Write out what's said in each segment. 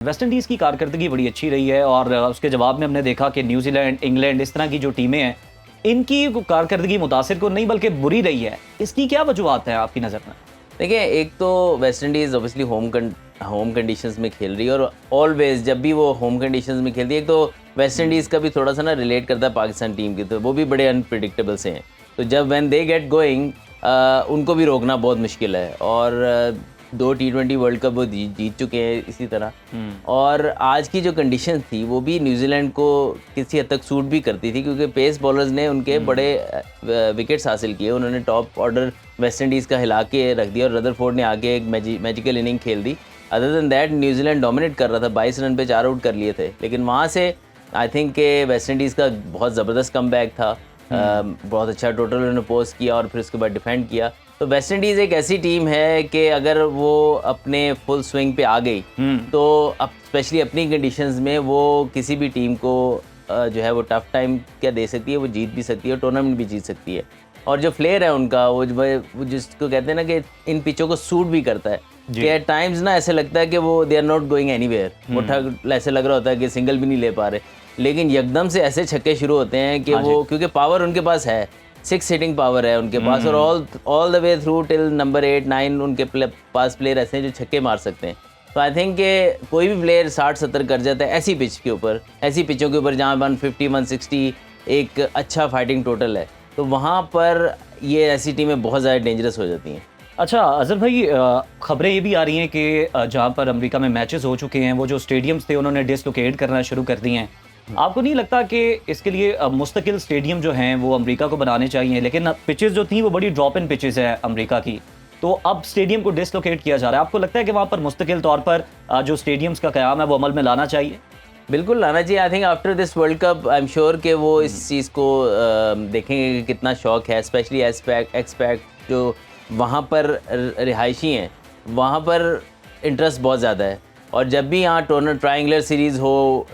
West Indies की कारकर्दगी बड़ी अच्छी रही है और उसके जवाब में हमने देखा कि न्यूजीलैंड, इंग्लैंड, इस तरह की जो टीमें हैं इनकी कारकर्दगी मुतासिर को नहीं बल्कि बुरी रही है। इसकी क्या वजूहत है आपकी नज़र में? देखिए, एक तो West Indies obviously home conditions में खेल रही है और ऑलवेज जब भी वो होम कंडीशंस में खेलती है, एक तो वेस्ट इंडीज़ का भी थोड़ा सा ना रिलेट करता है पाकिस्तान टीम की, तो वो भी बड़े अनप्रिडिक्टेबल से हैं। तो जब व्हेन दे गेट गोइंग उनको भी रोकना बहुत मुश्किल है। और 2 T20 वर्ल्ड कप वो जीत चुके हैं इसी तरह। और आज की जो कंडीशन थी वो भी न्यूजीलैंड को किसी हद तक सूट भी करती थी, क्योंकि पेस बॉलर्स ने उनके बड़े विकेट्स हासिल किए। उन्होंने टॉप ऑर्डर वेस्ट इंडीज़ का हिला के रख दिया और रदरफोर्ड ने आगे एक मैजिकल इनिंग खेल दी। Other than that New Zealand dominate कर रहा था, 22 रन पे 4 आउट कर लिए थे। लेकिन वहाँ से आई थिंक के वेस्ट इंडीज़ का बहुत ज़बरदस्त कमबैक था। बहुत अच्छा टोटल उन्होंने पोस्ट किया और फिर उसके बाद डिफेंड किया। तो वेस्ट इंडीज़ एक ऐसी टीम है कि अगर वो अपने फुल स्विंग पे आ गई तो अब स्पेशली अपनी कंडीशंस में वो किसी भी टीम को जो है वो टफ टाइम क्या दे सकती है, वो जीत भी सकती है और टूर्नामेंट भी जीत सकती है। और जो फ्लेयर है उनका वो जिसको कहते हैं ना कि इन पिचों को सूट भी करता है कि एट टाइम्स ना ऐसे लगता है कि वो they are not going anywhere. वो ऐसे लग रहा होता है कि सिंगल भी नहीं ले पा रहे, लेकिन एकदम से ऐसे छक्के शुरू होते हैं कि वो, क्योंकि पावर उनके पास है, 6 हिटिंग पावर है उनके पास, और all the way through till number 8, 9 उनके पास प्लेयर ऐसे हैं जो छक्के मार सकते हैं। तो आई थिंक कि कोई भी प्लेयर 60-70 कर जाता है ऐसी पिच के ऊपर, ऐसी पिचों के ऊपर जहाँ 150, 160 एक अच्छा फाइटिंग टोटल है, तो वहाँ पर ये ऐसी टीमें बहुत ज़्यादा डेंजरस हो जाती हैं। अच्छा अजहर भाई, खबरें ये भी आ रही हैं कि जहाँ पर अमेरिका में मैचेस हो चुके हैं वो जो स्टेडियम्स थे उन्होंने डिसलोकेट करना शुरू कर दिए हैं। आपको नहीं लगता कि इसके लिए मुस्तकिल स्टेडियम जो हैं वो अमेरिका को बनाने चाहिए? लेकिन पिचेस जो थी वो बड़ी ड्रॉप इन पिचेस है अमेरिका की, तो अब स्टेडियम को डिसलोकेट किया जा रहा है। आपको लगता है कि वहाँ पर मुस्तकिल तौर पर जो स्टेडियम्स का क़याम है वो अमल में लाना चाहिए? बिल्कुल लाना चाहिए। I think after this world cup I am sure कि वो इस चीज़ को देखेंगे कि कितना शौक है, स्पेशली एक्सपैक्ट जो वहाँ पर रिहायशी हैं, वहाँ पर इंटरेस्ट बहुत ज़्यादा है। और जब भी यहाँ ट्रायंगुलर सीरीज़ हो,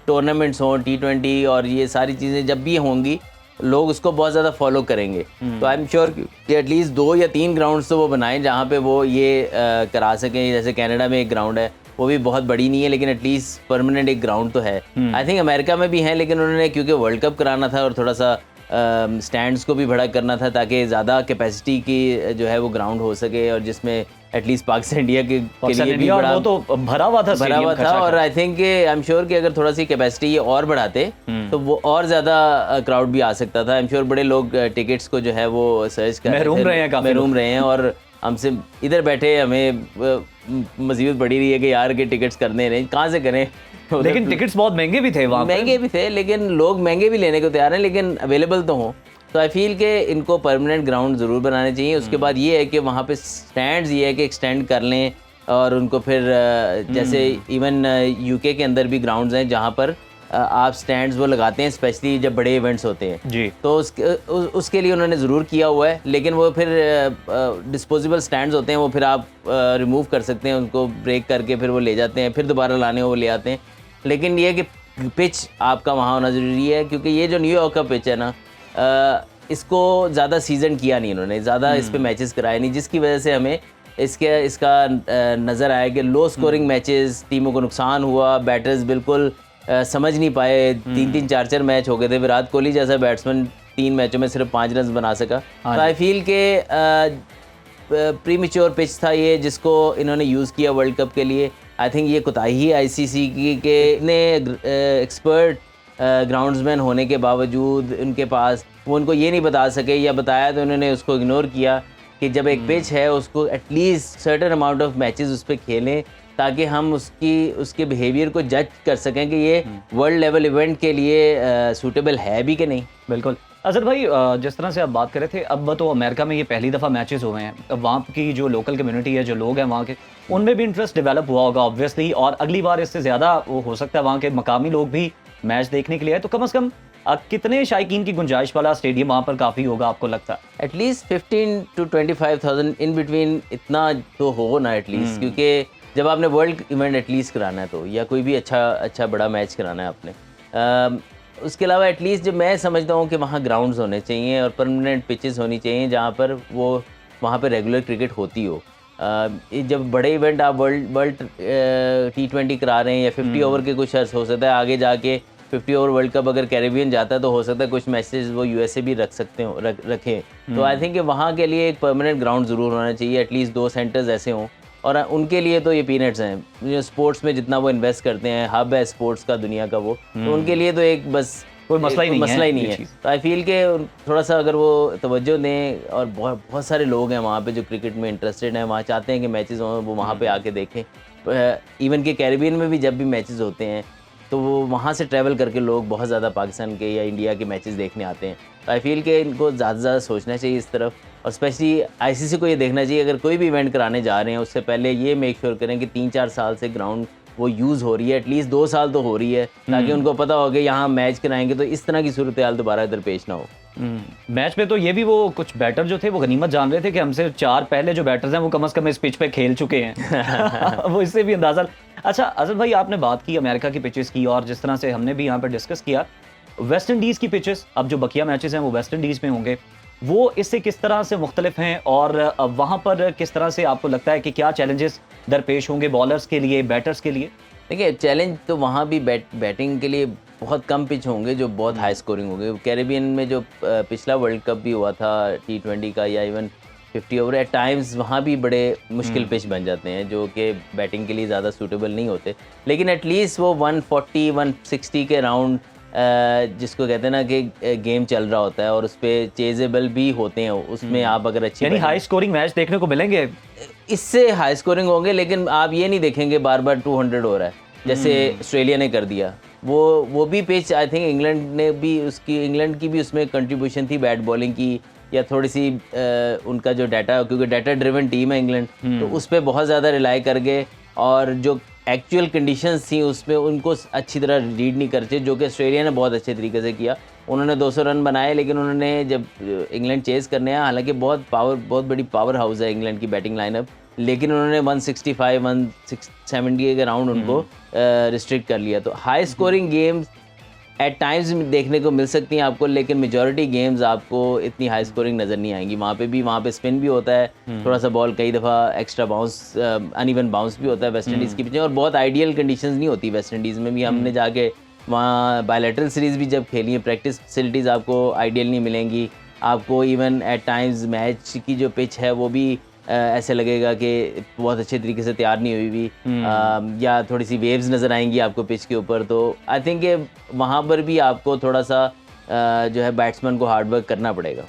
टूर्नामेंट्स हों, T20 और ये सारी चीज़ें जब भी होंगी, लोग उसको बहुत ज़्यादा फॉलो करेंगे। तो आई एम श्योर कि एटलीस्ट 2 या 3 ग्राउंड्स तो वो बनाएं जहाँ पे वो ये करा सकें। जैसे कनाडा में एक ग्राउंड है, वो भी बहुत बड़ी नहीं है लेकिन एटलीस्ट परमानेंट एक ग्राउंड तो है। आई थिंक अमेरिका में भी है, लेकिन उन्होंने क्योंकि वर्ल्ड कप कराना था और थोड़ा सा स्टैंड्स को भी बड़ा करना था ताकि ज़्यादा कैपेसिटी की जो है वो ग्राउंड हो सके, और जिसमें एटलीस्ट पाकिस्तान इंडिया के लिए भी बड़ा, वो तो भरा हुआ था और I think I am sure कि अगर थोड़ा सी कैपेसिटी ये और बढ़ाते तो वो और ज़्यादा क्राउड भी आ सकता था। आई एम श्योर बड़े लोग टिकट्स को जो है वो सर्च कर महरूम रहे हैं और हमसे इधर बैठे हमें मुसीबत पड़ी रही है कि यार के टिकट्स करने नहीं, कहाँ से करें। लेकिन टिकट्स बहुत महंगे भी थे वहाँ, महंगे भी थे, लेकिन लोग महंगे भी लेने को तैयार हैं, लेकिन अवेलेबल तो हों। तो आई फील कि इनको परमानेंट ग्राउंड ज़रूर बनाने चाहिए। उसके बाद ये है कि वहाँ पे स्टैंड्स ये है कि एक्सटेंड कर लें, और उनको फिर जैसे इवन यूके के अंदर भी ग्राउंड्स हैं जहाँ पर आप स्टैंड्स वो लगाते हैं, स्पेशली जब बड़े इवेंट्स होते हैं जी। तो उसके लिए उन्होंने ज़रूर किया हुआ है। लेकिन वो फिर डिस्पोजेबल स्टैंड्स होते हैं, वो फिर आप रिमूव कर सकते हैं, उनको ब्रेक करके फिर वो ले जाते हैं, फिर दोबारा लाने वो ले आते हैं। लेकिन ये कि पिच आपका वहाँ होना ज़रूरी है, क्योंकि ये जो न्यूयॉर्क का पिच है ना, इसको ज़्यादा सीजन किया नहीं इन्होंने, ज़्यादा इस पे मैचेस कराए नहीं, जिसकी वजह से हमें इसका नज़र आया कि लो स्कोरिंग मैचेस, टीमों को नुकसान हुआ, बैटर्स बिल्कुल समझ नहीं पाए। 3-3, 4-4 मैच हो गए थे। विराट कोहली जैसा बैट्समैन 3 मैचों में सिर्फ 5 रन बना सका। तो आई फील के प्रीमेच्योर पिच था ये, जिसको इन्होंने यूज़ किया वर्ल्ड कप के लिए। आई थिंक ये कोताही है ICC की कि इतने एक्सपर्ट ग्राउंड्समैन होने के बावजूद उनके पास वो उनको ये नहीं बता सके, या बताया तो उन्होंने उसको इग्नोर किया कि जब एक पिच है उसको at least certain amount of matches उस पर खेलें, ताकि हम उसके बिहेवियर को जज कर सकें कि ये वर्ल्ड लेवल इवेंट के लिए सूटेबल है भी कि नहीं। बिल्कुल। अजहर भाई, जिस तरह से आप बात कर रहे थे, अब तो अमेरिका में ये पहली दफ़ा मैचेस हुए हैं, अब वहाँ की जो लोकल कम्युनिटी है, जो लोग हैं वहाँ के, उनमें भी इंटरेस्ट डेवलप हुआ होगा ऑब्वियसली, और अगली बार इससे ज़्यादा वो हो सकता है वहाँ के मकामी लोग भी मैच देखने के लिए आए। तो कम से कम कितने शायकीन की गुंजाइश वाला स्टेडियम वहाँ पर काफ़ी होगा आपको लगता है? एटलीस्ट 15 to 25,000 इन बिटवीन, इतना तो हो ना एटलीस्ट, क्योंकि जब आपने वर्ल्ड इवेंट एटलीस्ट कराना है तो, या कोई भी अच्छा बड़ा मैच कराना है आपने, उसके अलावा एटलीस्ट जो मैं समझता हूँ कि वहाँ ग्राउंड्स होने चाहिए और परमानेंट पिचेस होनी चाहिए जहाँ पर वो वहाँ पर रेगुलर क्रिकेट होती हो। ये जब बड़े इवेंट आप वर्ल्ड T20 करा रहे हैं या 50 ओवर के कुछ अर्स हो सकता है आगे जाके 50 ओवर वर्ल्ड कप अगर कैरेबियन जाता है तो हो सकता है कुछ मैचेस वो यूएसए भी रखें। तो आई थिंक वहाँ के लिए एक परमानेंट ग्राउंड ज़रूर होना चाहिए, एटलीस्ट 2 सेंटर्स ऐसे हों, और उनके लिए तो ये पीनट्स हैं। स्पोर्ट्स में जितना वो इन्वेस्ट करते हैं, हब है स्पोर्ट्स का दुनिया का वो, तो उनके लिए तो एक बस कोई मसला ही नहीं है। तो आई फील के थोड़ा सा अगर वो तवज्जो दें, और बहुत सारे लोग हैं वहाँ पे जो क्रिकेट में इंटरेस्टेड हैं, वहाँ चाहते हैं कि मैचेस हों, वो वहाँ पे आके देखें। इवन के कैरेबियन में भी जब भी मैचेस होते हैं तो वो वहाँ से ट्रैवल करके लोग बहुत ज़्यादा पाकिस्तान के या इंडिया के मैचेस देखने आते हैं। तो आई फील के इनको ज़्यादा से ज़्यादा सोचना चाहिए इस तरफ, और स्पेशली आईसीसी को ये देखना चाहिए अगर कोई भी इवेंट कराने जा रहे हैं उससे पहले ये मेक श्योर करें कि 3-4 साल से ग्राउंड वो यूज़ हो रही है, एटलीस्ट 2 साल तो हो रही है, ताकि उनको पता हो कि यहाँ मैच कराएंगे तो इस तरह की सूरत हाल दोबारा इधर पेश ना हो। मैच में तो ये भी वो कुछ बैटर जो थे वो गनीमत जान रहे थे कि हमसे 4 पहले जो बैटर्स हैं वो कम से कम इस पिच पे खेल चुके हैं। वो इससे भी अंदाजा। अच्छा अजहर भाई, आपने बात की अमेरिका की पिचेस की, और जिस तरह से हमने भी यहाँ पर डिस्कस किया वेस्ट इंडीज की पिचेस, अब जो बकिया मैचेस हैं वो वेस्ट इंडीज में होंगे, वो इससे किस तरह से मुख्तलिफ हैं, और वहाँ पर किस तरह से आपको लगता है कि क्या चैलेंजेस दरपेश होंगे बॉलर्स के लिए, बैटर्स के लिए? देखिए चैलेंज तो वहाँ भी बैटिंग के लिए बहुत कम पिच होंगे जो बहुत हाई स्कोरिंग होंगे। कैरेबियन में जो पिछला वर्ल्ड कप भी हुआ था T20 का या इवन 50 ओवर, एट टाइम्स वहाँ भी बड़े मुश्किल पिच बन जाते हैं जो कि बैटिंग के लिए ज़्यादा सूटेबल नहीं होते, लेकिन एटलीस्ट वो 140-160 के राउंड जिसको कहते हैं ना कि गेम चल रहा होता है और उस पर चेजेबल भी होते हैं, उसमें आप अगर अच्छी यानी हाई स्कोरिंग मैच देखने को मिलेंगे। इससे हाई स्कोरिंग होंगे, लेकिन आप ये नहीं देखेंगे बार बार 200 हो रहा है जैसे ऑस्ट्रेलिया ने कर दिया। वो भी पिच आई थिंक इंग्लैंड की भी उसमें कंट्रीब्यूशन थी बैट बॉलिंग की, या थोड़ी सी उनका जो डाटा, क्योंकि डाटा ड्रिवन टीम है इंग्लैंड, तो उस पर बहुत ज़्यादा रिलाई कर गए, और जो एक्चुअल कंडीशंस थी उसमें उनको अच्छी तरह रीड नहीं करते, जो कि ऑस्ट्रेलिया ने बहुत अच्छे तरीके से किया। उन्होंने 200 रन बनाए, लेकिन उन्होंने जब इंग्लैंड चेज़ करने आया, हालांकि बहुत बड़ी पावर हाउस है इंग्लैंड की बैटिंग लाइनअप, लेकिन उन्होंने 165-170 के राउंड उनको रिस्ट्रिक्ट कर लिया। तो high scoring games eight times देखने को मिल सकती हैं आपको, लेकिन मेजॉरिटी गेम्स आपको इतनी हाई स्कोरिंग नज़र नहीं आएंगी। वहाँ पे स्पिन भी होता है, थोड़ा सा बॉल कई दफ़ा एक्स्ट्रा बाउंस, अनइवन बाउंस भी होता है वेस्ट इंडीज़ की पिचें, और बहुत आइडियल कंडीशंस नहीं होती वेस्ट इंडीज़ में भी। हमने जाके वहाँ बायलैटरल सीरीज़ भी जब खेली है, प्रैक्टिस फैसिलिटीज़ आपको आइडियल नहीं मिलेंगी आपको। इवन एट टाइम्स मैच की जो पिच है वो भी ऐसे लगेगा कि बहुत अच्छे तरीके से तैयार नहीं हुई हुई, या थोड़ी सी वेव्स नज़र आएंगी आपको पिच के ऊपर। तो आई थिंक वहाँ पर भी आपको थोड़ा सा जो है बैट्समैन को हार्ड वर्क करना पड़ेगा।